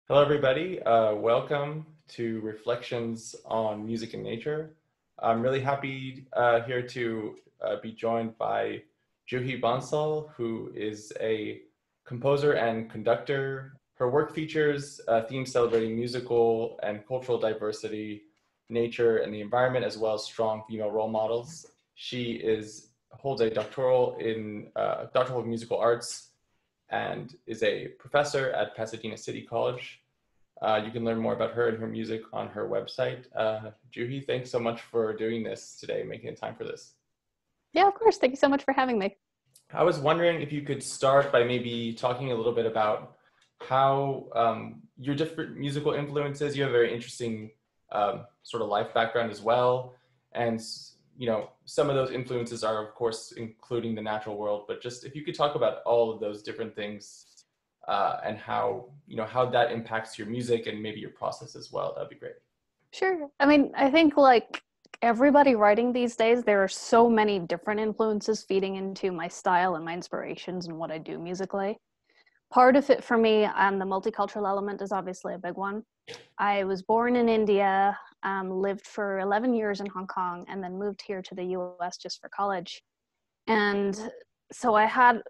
Hello, everybody. Welcome to Reflections on Music and Nature. I'm really happy here to be joined by Juhi Bansal, who is a composer and conductor. Her work features themes celebrating musical and cultural diversity, nature, and the environment, as well as strong female role models. Holds a doctoral of musical arts and is a professor at Pasadena City College. You can learn more about her and her music on her website. Juhi, thanks so much for doing this today, making the time for this. Yeah, of course. Thank you so much for having me. I was wondering if you could start by maybe talking a little bit about how your different musical influences. You have a very interesting sort of life background as well, and some of those influences are, of course, including the natural world. But just if you could talk about all of those different things and how that impacts your music and maybe your process as well, that'd be great. Sure. I mean, I think like everybody writing these days, there are so many different influences feeding into my style and my inspirations and what I do musically. Part of it for me, the multicultural element is obviously a big one. I was born in India, lived for 11 years in Hong Kong, and then moved here to the US just for college. And so I had,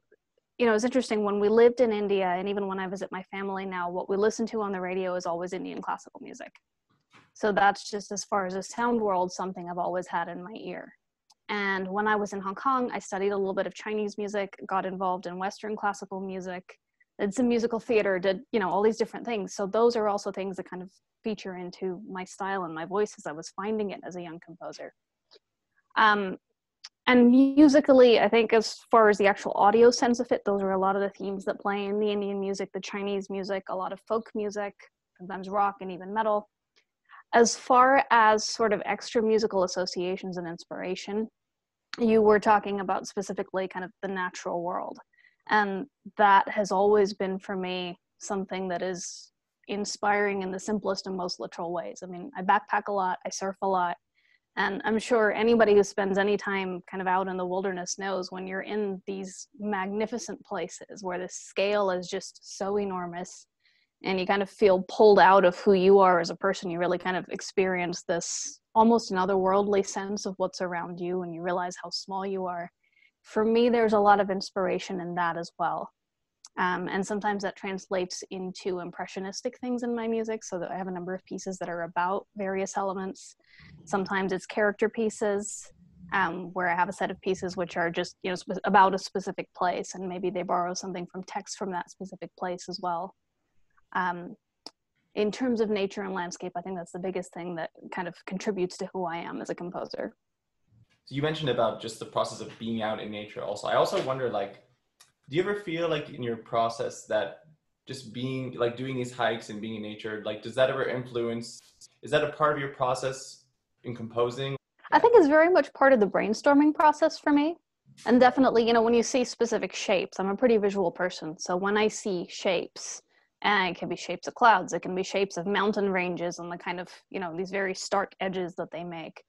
it's interesting when we lived in India, and even when I visit my family now, what we listen to on the radio is always Indian classical music. So that's just, as far as a sound world, something I've always had in my ear. And when I was in Hong Kong, I studied a little bit of Chinese music, got involved in Western classical music, did some musical theater, did, all these different things. So those are also things that kind of feature into my style and my voice as I was finding it as a young composer. And musically, I think as far as the actual audio sense of it, those are a lot of the themes that play in the Indian music, the Chinese music, a lot of folk music, sometimes rock and even metal. As far as sort of extra musical associations and inspiration, you were talking about specifically kind of the natural world. And that has always been for me something that is inspiring in the simplest and most literal ways. I mean, I backpack a lot, I surf a lot, and I'm sure anybody who spends any time kind of out in the wilderness knows when you're in these magnificent places where the scale is just so enormous and you kind of feel pulled out of who you are as a person, you really kind of experience this almost an otherworldly sense of what's around you and you realize how small you are. For me, there's a lot of inspiration in that as well. And sometimes that translates into impressionistic things in my music, so that I have a number of pieces that are about various elements. Sometimes it's character pieces, where I have a set of pieces which are just about a specific place, and maybe they borrow something from text from that specific place as well. In terms of nature and landscape, I think that's the biggest thing that kind of contributes to who I am as a composer. So you mentioned about just the process of being out in nature also. I also wonder, do you ever feel like in your process that just being like doing these hikes and being in nature, does that ever influence, is that a part of your process in composing? I think it's very much part of the brainstorming process for me. And definitely, when you see specific shapes, I'm a pretty visual person. So when I see shapes, and it can be shapes of clouds, it can be shapes of mountain ranges and the kind of, these very stark edges that they make.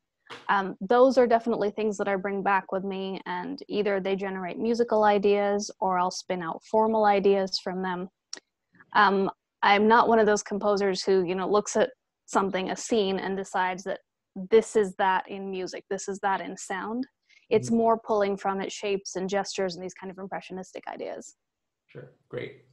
Those are definitely things that I bring back with me, and either they generate musical ideas or I'll spin out formal ideas from them. I'm not one of those composers who, looks at something, a scene, and decides that this is that in music, this is that in sound. It's more pulling from it shapes and gestures and these kind of impressionistic ideas. Sure, great.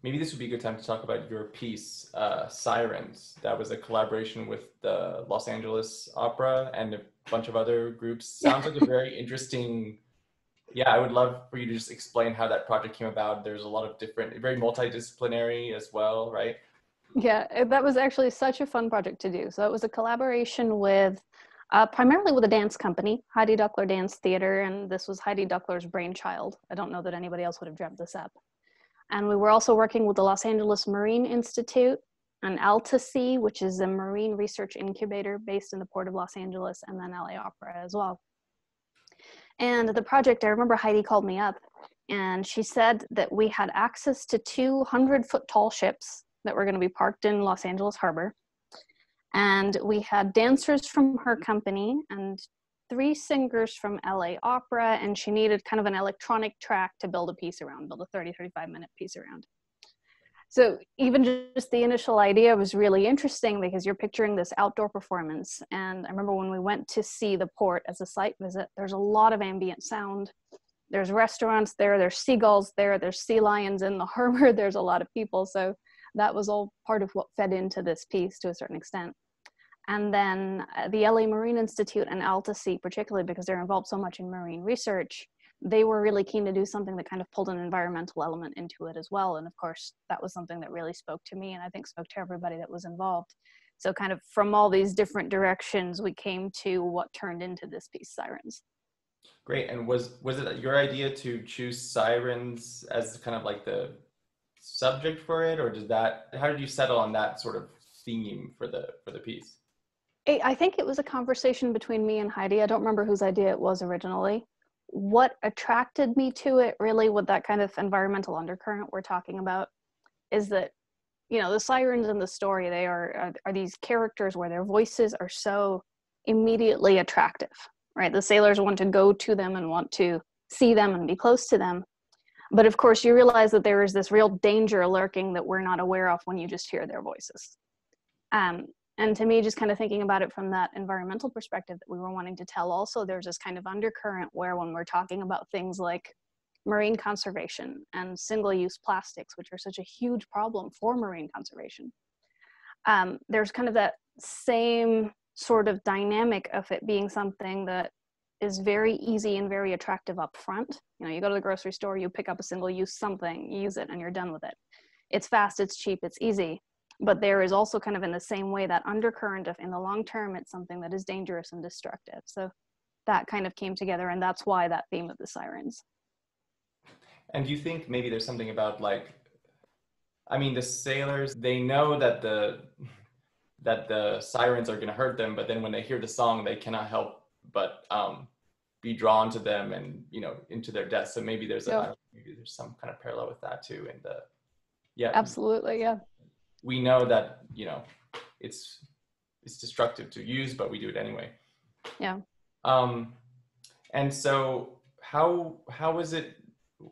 Maybe this would be a good time to talk about your piece, Sirens. That was a collaboration with the Los Angeles Opera and a bunch of other groups. Sounds like a very interesting, I would love for you to just explain how that project came about. There's a lot of different, very multidisciplinary as well, right? Yeah, that was actually such a fun project to do. So it was a collaboration with, primarily with a dance company, Heidi Duckler Dance Theater, and this was Heidi Duckler's brainchild. I don't know that anybody else would have dreamt this up. And we were also working with the Los Angeles Marine Institute and AltaSea, which is a marine research incubator based in the Port of Los Angeles, and then LA Opera as well. And the project, I remember Heidi called me up and she said that we had access to 200-foot tall ships that were going to be parked in Los Angeles Harbor. And we had dancers from her company and 3 singers from LA Opera, and she needed kind of an electronic track to build a piece around, build a 30-35 minute piece around. So even just the initial idea was really interesting because you're picturing this outdoor performance. And I remember when we went to see the port as a site visit, there's a lot of ambient sound. There's restaurants there, there's seagulls there, there's sea lions in the harbor, there's a lot of people. So that was all part of what fed into this piece to a certain extent. And then the LA Marine Institute and AltaSea, particularly because they're involved so much in marine research, they were really keen to do something that kind of pulled an environmental element into it as well. And of course, that was something that really spoke to me, and I think spoke to everybody that was involved. So kind of from all these different directions, we came to what turned into this piece, Sirens. Great. And was it your idea to choose sirens as kind of like the subject for it, or how did you settle on that sort of theme for the piece? I think it was a conversation between me and Heidi. I don't remember whose idea it was originally. What attracted me to it really, with that kind of environmental undercurrent we're talking about, is that, you know, the sirens in the story, they are these characters where their voices are so immediately attractive, right? The sailors want to go to them and want to see them and be close to them. But of course, you realize that there is this real danger lurking that we're not aware of when you just hear their voices. And to me, just kind of thinking about it from that environmental perspective that we were wanting to tell, also there's this kind of undercurrent where when we're talking about things like marine conservation and single-use plastics, which are such a huge problem for marine conservation, there's kind of that same sort of dynamic of it being something that is very easy and very attractive up front. You know, you go to the grocery store, you pick up a single-use something, you use it, and you're done with it. It's fast, it's cheap, it's easy. But there is also kind of in the same way that undercurrent of, in the long term, it's something that is dangerous and destructive. So that kind of came together, and that's why that theme of the sirens. And do you think maybe there's something about, like, I mean, the sailors, they know that the sirens are going to hurt them, but then when they hear the song, they cannot help but be drawn to them and, you know, into their death. So maybe there's maybe there's some kind of parallel with that too. And Absolutely, yeah. We know that, you know, it's destructive to use, but we do it anyway. Yeah. And so how was it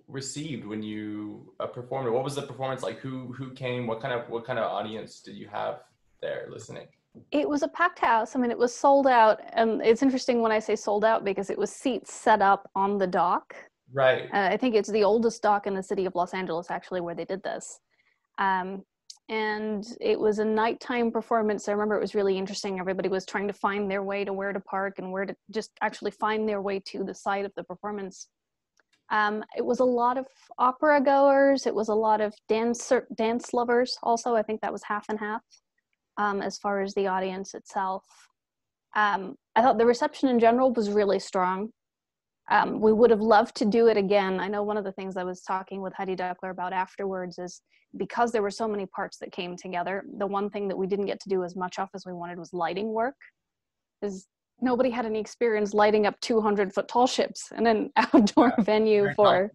received when you performed it? What was the performance like? Who came? What kind of audience did you have there listening? It was a packed house. I mean, it was sold out, and it's interesting when I say sold out because it was seats set up on the dock. Right. I think it's the oldest dock in the city of Los Angeles, actually, where they did this. And it was a nighttime performance. I remember it was really interesting. Everybody was trying to find their way to where to park and where to just actually find their way to the site of the performance. It was a lot of opera goers. It was a lot of dance lovers also. I think that was half and half as far as the audience itself. I thought the reception in general was really strong. We would have loved to do it again. I know one of the things I was talking with Heidi Duckler about afterwards is because there were so many parts that came together, the one thing that we didn't get to do as much of as we wanted was lighting work. Because nobody had any experience lighting up 200-foot tall ships in an outdoor venue for...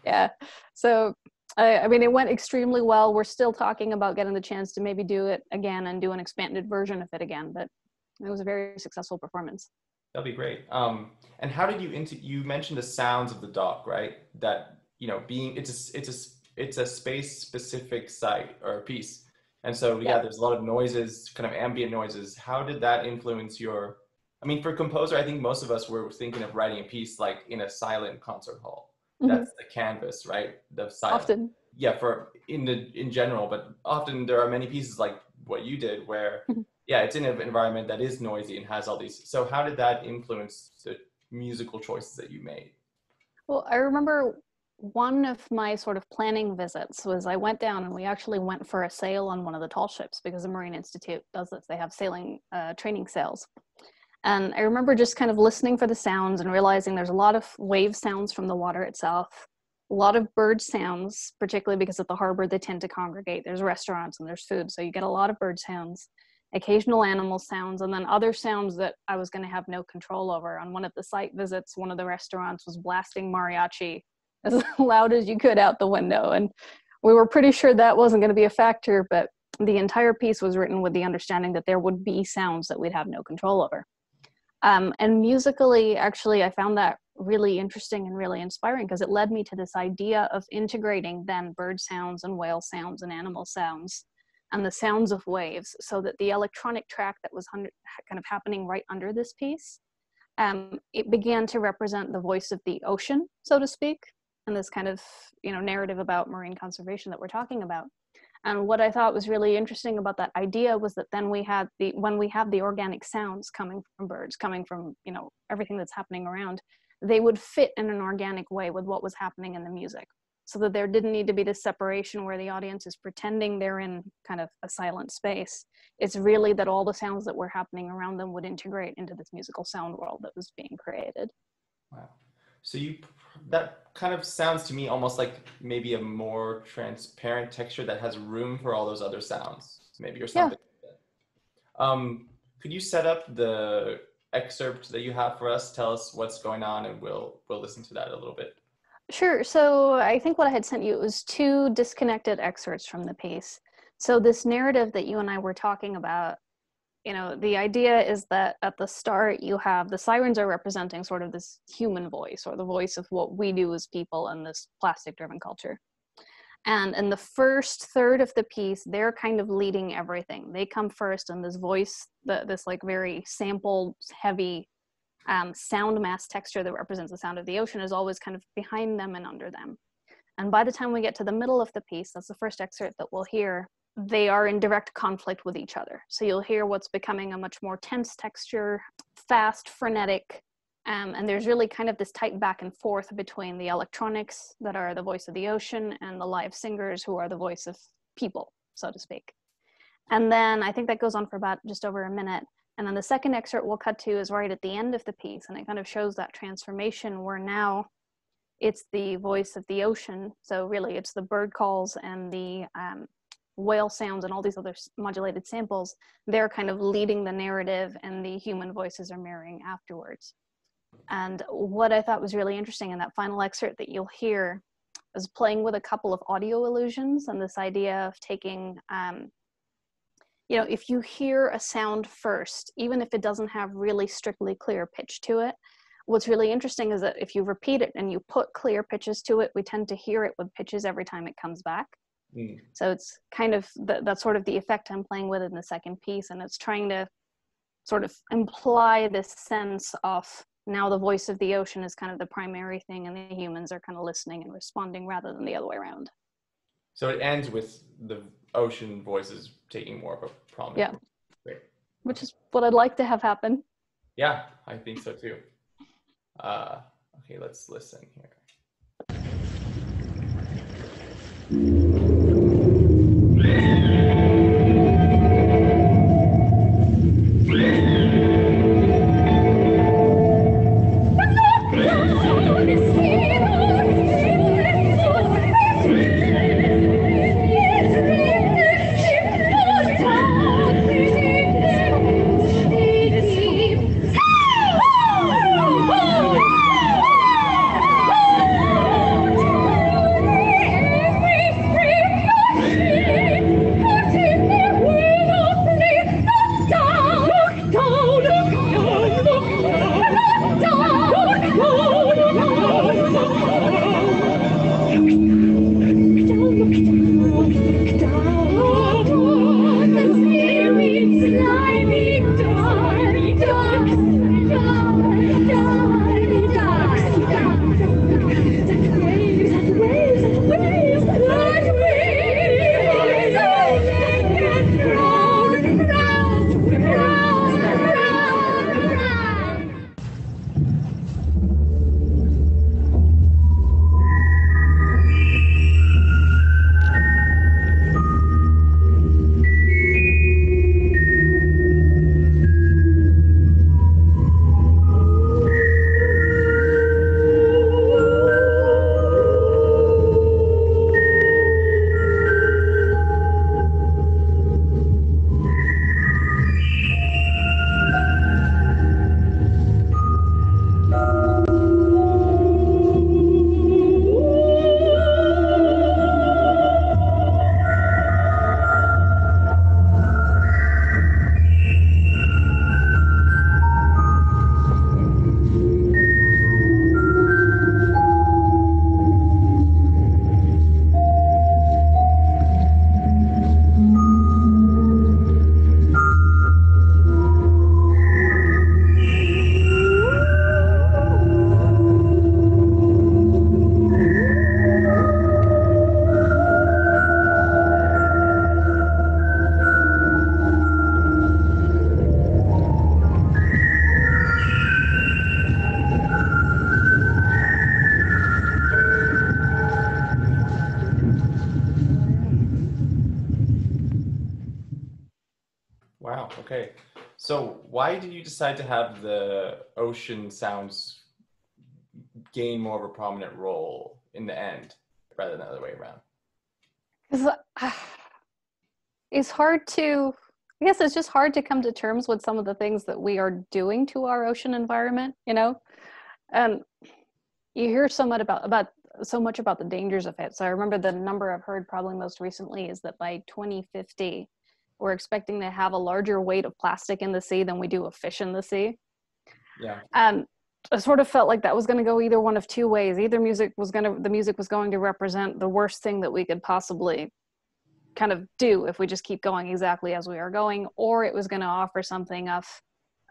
Yeah. So, I mean, it went extremely well. We're still talking about getting the chance to maybe do it again and do an expanded version of it again, but it was a very successful performance. That'd be great. And how did you mentioned the sounds of the dock, right? That, you know, it's a space specific site or piece. And so, there's a lot of noises, kind of ambient noises. How did that influence I mean, for composer, I think most of us were thinking of writing a piece like in a silent concert hall. Mm-hmm. That's the canvas, right? The silent. Often. Yeah, in general, but often there are many pieces like what you did where it's in an environment that is noisy and has all these. So how did that influence the musical choices that you made? Well, I remember one of my sort of planning visits was I went down and we actually went for a sail on one of the tall ships because the Marine Institute does this. They have sailing training sails. And I remember just kind of listening for the sounds and realizing there's a lot of wave sounds from the water itself, a lot of bird sounds, particularly because at the harbor they tend to congregate. There's restaurants and there's food, so you get a lot of bird sounds, occasional animal sounds, and then other sounds that I was going to have no control over. On one of the site visits, one of the restaurants was blasting mariachi as loud as you could out the window, and we were pretty sure that wasn't going to be a factor, but the entire piece was written with the understanding that there would be sounds that we'd have no control over. And musically, actually, I found that really interesting and really inspiring, because it led me to this idea of integrating then bird sounds and whale sounds and animal sounds and the sounds of waves, so that the electronic track that was kind of happening right under this piece, it began to represent the voice of the ocean, so to speak, and this kind of, you know, narrative about marine conservation that we're talking about. And what I thought was really interesting about that idea was that then when we have the organic sounds coming from birds, coming from, you know, everything that's happening around, they would fit in an organic way with what was happening in the music, so that there didn't need to be this separation where the audience is pretending they're in kind of a silent space. It's really that all the sounds that were happening around them would integrate into this musical sound world that was being created. Wow. So that kind of sounds to me almost like maybe a more transparent texture that has room for all those other sounds, maybe, or something like that. Could you set up the excerpt that you have for us? Tell us what's going on, and we'll listen to that a little bit. Sure. So I think what I had sent you was 2 disconnected excerpts from the piece. So this narrative that you and I were talking about, you know, the idea is that at the start you have the sirens are representing sort of this human voice, or the voice of what we do as people in this plastic-driven culture. And in the first third of the piece, they're kind of leading everything. They come first, and this voice, this like very sampled, heavy sound mass texture that represents the sound of the ocean, is always kind of behind them and under them. And by the time we get to the middle of the piece, that's the first excerpt that we'll hear, they are in direct conflict with each other. So you'll hear what's becoming a much more tense texture, fast, frenetic, and there's really kind of this tight back and forth between the electronics that are the voice of the ocean and the live singers who are the voice of people, so to speak. And then I think that goes on for about just over a minute. And then the second excerpt we'll cut to is right at the end of the piece, and it kind of shows that transformation where now it's the voice of the ocean. So really it's the bird calls and the whale sounds and all these other modulated samples. They're kind of leading the narrative, and the human voices are mirroring afterwards. And what I thought was really interesting in that final excerpt that you'll hear is playing with a couple of audio illusions, and this idea of taking, you know, if you hear a sound first, even if it doesn't have really strictly clear pitch to it, what's really interesting is that if you repeat it and you put clear pitches to it, we tend to hear it with pitches every time it comes back. So it's kind of that's sort of the effect I'm playing with in the second piece, and it's trying to sort of imply this sense of now the voice of the ocean is kind of the primary thing, and the humans are kind of listening and responding rather than the other way around. So it ends with the ocean voices taking more of a prominent role. Great. Which is what I'd like to have happen. Yeah, I think so too. Okay, let's listen here. Okay. So why did you decide to have the ocean sounds gain more of a prominent role in the end rather than the other way around? Because it's hard to, I guess it's just hard to come to terms with some of the things that we are doing to our ocean environment, you know? And you hear so much about the dangers of it. So I remember the number I've heard probably most recently is that by 2050, we're expecting to have a larger weight of plastic in the sea than we do of fish in the sea. Yeah. And I sort of felt like that was going to go either one of two ways. Either the music was going to represent the worst thing that we could possibly kind of do if we just keep going exactly as we are going, or it was going to offer something of,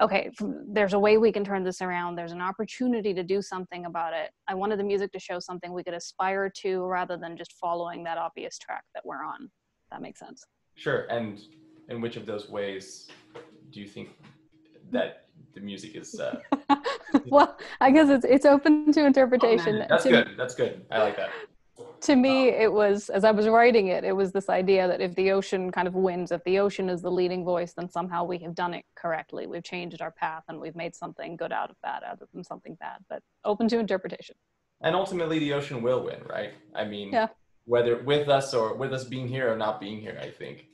okay, there's a way we can turn this around. There's an opportunity to do something about it. I wanted the music to show something we could aspire to rather than just following that obvious track that we're on. If that makes sense. Sure. And in which of those ways do you think that the music is Well, I guess it's open to interpretation. That's good. That's good. I like that. To me, it was, as I was writing it, it was this idea that if the ocean kind of wins, if the ocean is the leading voice, then somehow we have done it correctly. We've changed our path and we've made something good out of that rather than something bad, but open to interpretation. And ultimately the ocean will win, right? I mean, yeah. Whether with us being here or not being here, I think.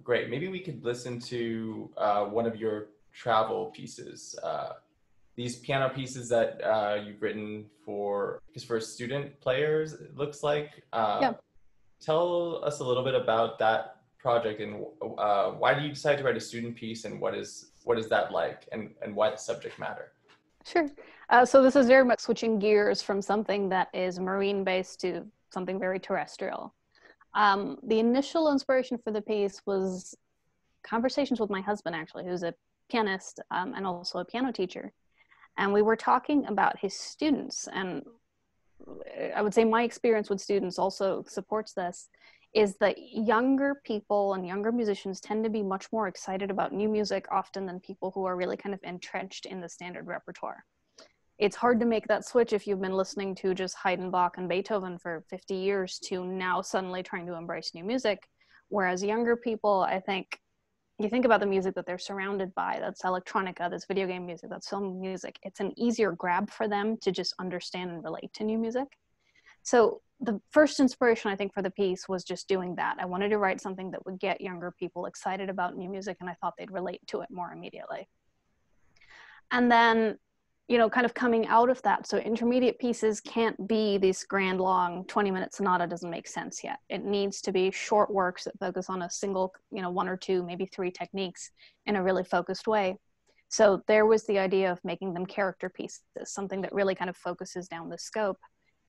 Great. Maybe we could listen to one of your travel pieces. These piano pieces that you've written for student players, it looks like. Yeah. Tell us a little bit about that project and why did you decide to write a student piece and what is that like and why the subject matter? Sure. So this is very much switching gears from something that is marine based to something very terrestrial. The initial inspiration for the piece was conversations with my husband, actually, who's a pianist and also a piano teacher. And we were talking about his students. And I would say my experience with students also supports this, is that younger people and younger musicians tend to be much more excited about new music often than people who are really kind of entrenched in the standard repertoire. It's hard to make that switch if you've been listening to just Haydn, Bach, and Beethoven for 50 years to now suddenly trying to embrace new music. Whereas younger people, I think, you think about the music that they're surrounded by, that's electronica, that's video game music, that's film music, it's an easier grab for them to just understand and relate to new music. So the first inspiration, I think, for the piece was just doing that. I wanted to write something that would get younger people excited about new music, and I thought they'd relate to it more immediately. And then, kind of coming out of that, so intermediate pieces can't be this grand, long 20-minute sonata, doesn't make sense yet. It needs to be short works that focus on a single, one or two, maybe three techniques in a really focused way. So there was the idea of making them character pieces, something that really kind of focuses down the scope.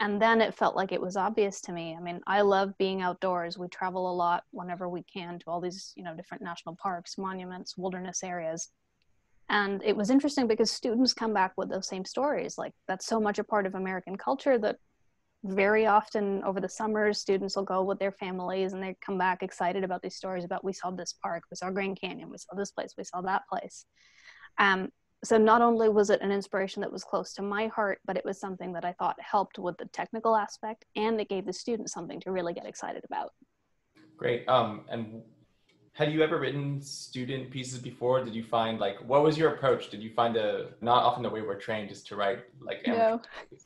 And then it felt like it was obvious to me. I mean, I love being outdoors. We travel a lot whenever we can to all these, different national parks, monuments, wilderness areas. And it was interesting because students come back with those same stories. Like, that's so much a part of American culture that very often over the summers, students will go with their families and they come back excited about these stories about, we saw this park, we saw Grand Canyon, we saw this place, we saw that place. So not only was it an inspiration that was close to my heart, but it was something that I thought helped with the technical aspect, and it gave the students something to really get excited about. Great. And had you ever written student pieces before? Did you find, what was your approach? Did you find not often the way we're trained is to write No.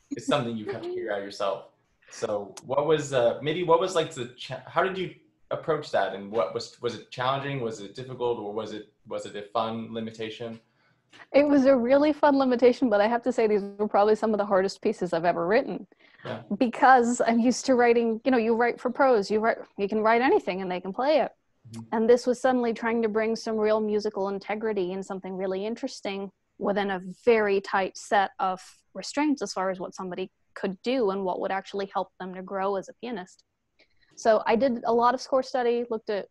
It's something you have to figure out yourself. So how did you approach that? And was it challenging? Was it difficult? Or was it a fun limitation? It was a really fun limitation, but I have to say these were probably some of the hardest pieces I've ever written. Yeah. Because I'm used to writing, you write for pros, you can write anything and they can play it. Mm-hmm. And this was suddenly trying to bring some real musical integrity and something really interesting within a very tight set of restraints as far as what somebody could do and what would actually help them to grow as a pianist. So I did a lot of score study, looked at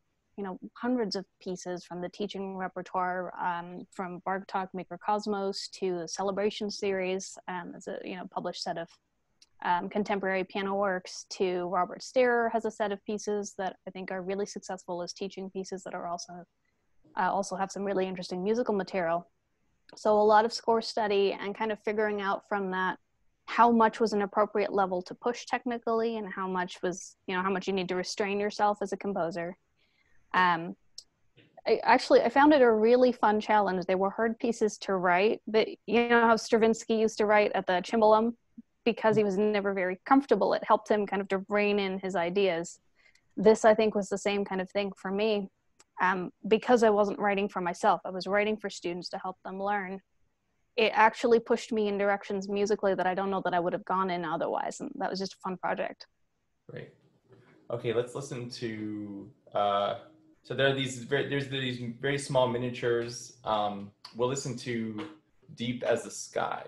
hundreds of pieces from the teaching repertoire, from Bartok Mikrokosmos to the Celebration series, as a published set of contemporary piano works, to Robert Sterer has a set of pieces that I think are really successful as teaching pieces that are also have some really interesting musical material. So a lot of score study and kind of figuring out from that how much was an appropriate level to push technically and how much was, how much you need to restrain yourself as a composer. I found it a really fun challenge. They were hard pieces to write, but you know how Stravinsky used to write at the cimbalom? Because he was never very comfortable, it helped him kind of to rein in his ideas. This, I think, was the same kind of thing for me. Because I wasn't writing for myself, I was writing for students to help them learn. It actually pushed me in directions musically that I don't know that I would have gone in otherwise, and that was just a fun project. Great. Okay, let's listen to, so there are there's these very small miniatures. We'll listen to Deep as the Sky.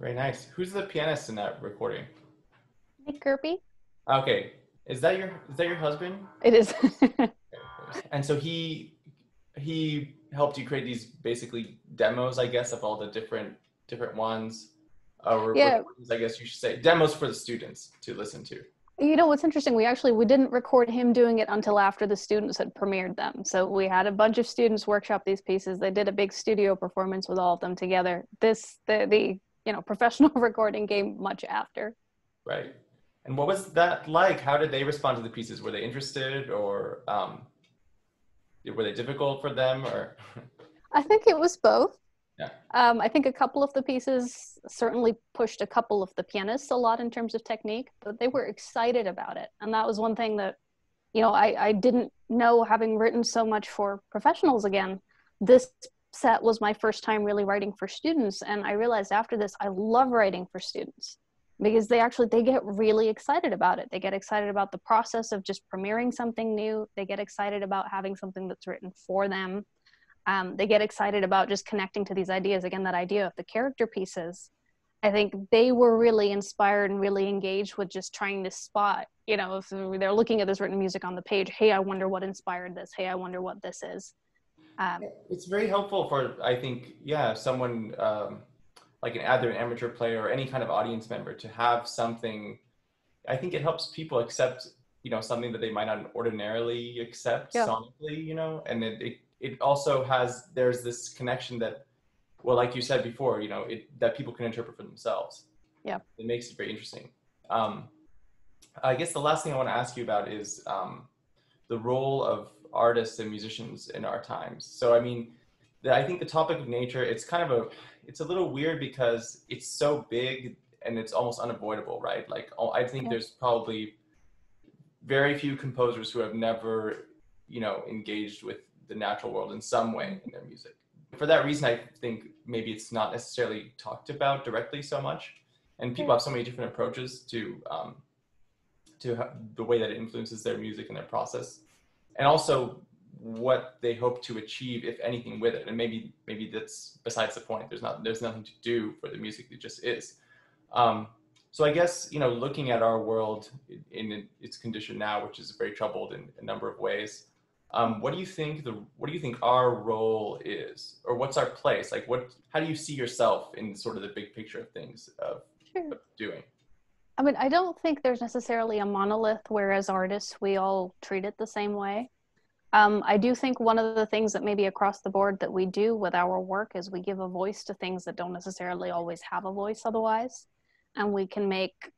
Very nice. Who's the pianist in that recording? Nick Kirby? Okay, is that your husband? It is. And so he helped you create these basically demos, I guess, of all the different ones, or Yeah. recordings, I guess you should say, demos for the students to listen to. You know what's interesting, we didn't record him doing it until after the students had premiered them. So we had a bunch of students workshop these pieces. They did a big studio performance with all of them together. The professional recording came much after. Right. And what was that like? How did they respond to the pieces? Were they interested, or were they difficult for them, or? I think it was both. Yeah. I think a couple of the pieces certainly pushed a couple of the pianists a lot in terms of technique, but they were excited about it. And that was one thing that, I didn't know, having written so much for professionals again. This set was my first time really writing for students. And I realized after this, I love writing for students because they get really excited about it. They get excited about the process of just premiering something new. They get excited about having something that's written for them. They get excited about just connecting to these ideas. Again, that idea of the character pieces. I think they were really inspired and really engaged with just trying to spot, if they're looking at this written music on the page, hey, I wonder what inspired this. Hey, I wonder what this is. It's very helpful for, I think, someone like either an amateur player or any kind of audience member to have something. I think it helps people accept, something that they might not ordinarily accept sonically, and it also there's this connection that, well, like you said before, that people can interpret for themselves. Yeah. It makes it very interesting. I guess the last thing I want to ask you about is the role of artists and musicians in our times. So, I mean, I think the topic of nature, it's a little weird because it's so big and it's almost unavoidable, right? Like, I think there's probably very few composers who have never, engaged with the natural world in some way in their music. For that reason, I think maybe it's not necessarily talked about directly so much, and people have so many different approaches to the way that it influences their music and their process, and also what they hope to achieve, if anything, with it. And maybe that's besides the point. There's nothing to do for the music; it just is. So I guess, looking at our world in its condition now, which is very troubled in a number of ways, what do you think our role is, or what's our place? Like, how do you see yourself in sort of the big picture of things of doing? I mean, I don't think there's necessarily a monolith where as artists we all treat it the same way. I do think one of the things that maybe across the board that we do with our work is we give a voice to things that don't necessarily always have a voice otherwise. and we can make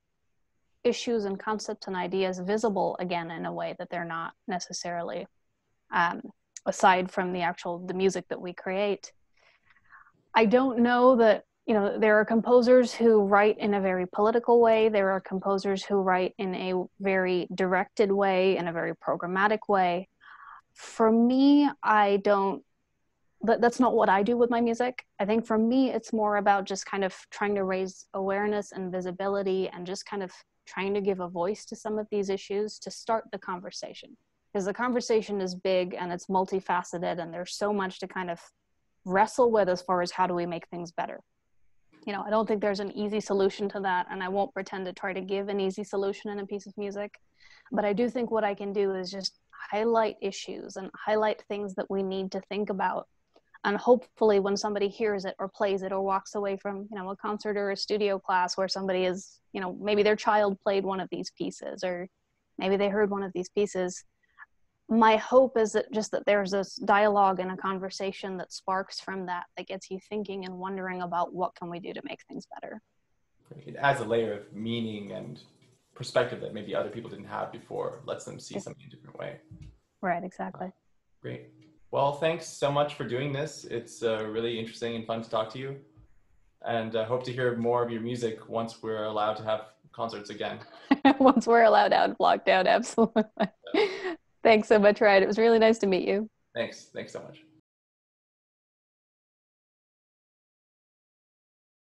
issues and concepts and ideas visible again in a way that they're not necessarily aside from the music that we create. I don't know that, you know, there are composers who write in a very political way. There are composers who write in a very directed way, in a very programmatic way. For me, that's not what I do with my music. I think for me, it's more about just kind of trying to raise awareness and visibility and just kind of trying to give a voice to some of these issues to start the conversation. Because the conversation is big and it's multifaceted and there's so much to kind of wrestle with as far as how do we make things better. You know, I don't think there's an easy solution to that, and I won't pretend to try to give an easy solution in a piece of music. But I do think what I can do is just highlight issues and highlight things that we need to think about. And hopefully when somebody hears it or plays it or walks away from, you know, a concert or a studio class where somebody is, you know, maybe their child played one of these pieces or maybe they heard one of these pieces, my hope is that just that there's this dialogue and a conversation that sparks from that gets you thinking and wondering about what can we do to make things better. It adds a layer of meaning and perspective that maybe other people didn't have before, lets them see something in a different way. Right, exactly. Great. Well, thanks so much for doing this. It's really interesting and fun to talk to you. And I hope to hear more of your music once we're allowed to have concerts again. Once we're allowed out, blocked out, absolutely. Thanks so much, Ryan. It was really nice to meet you. Thanks so much.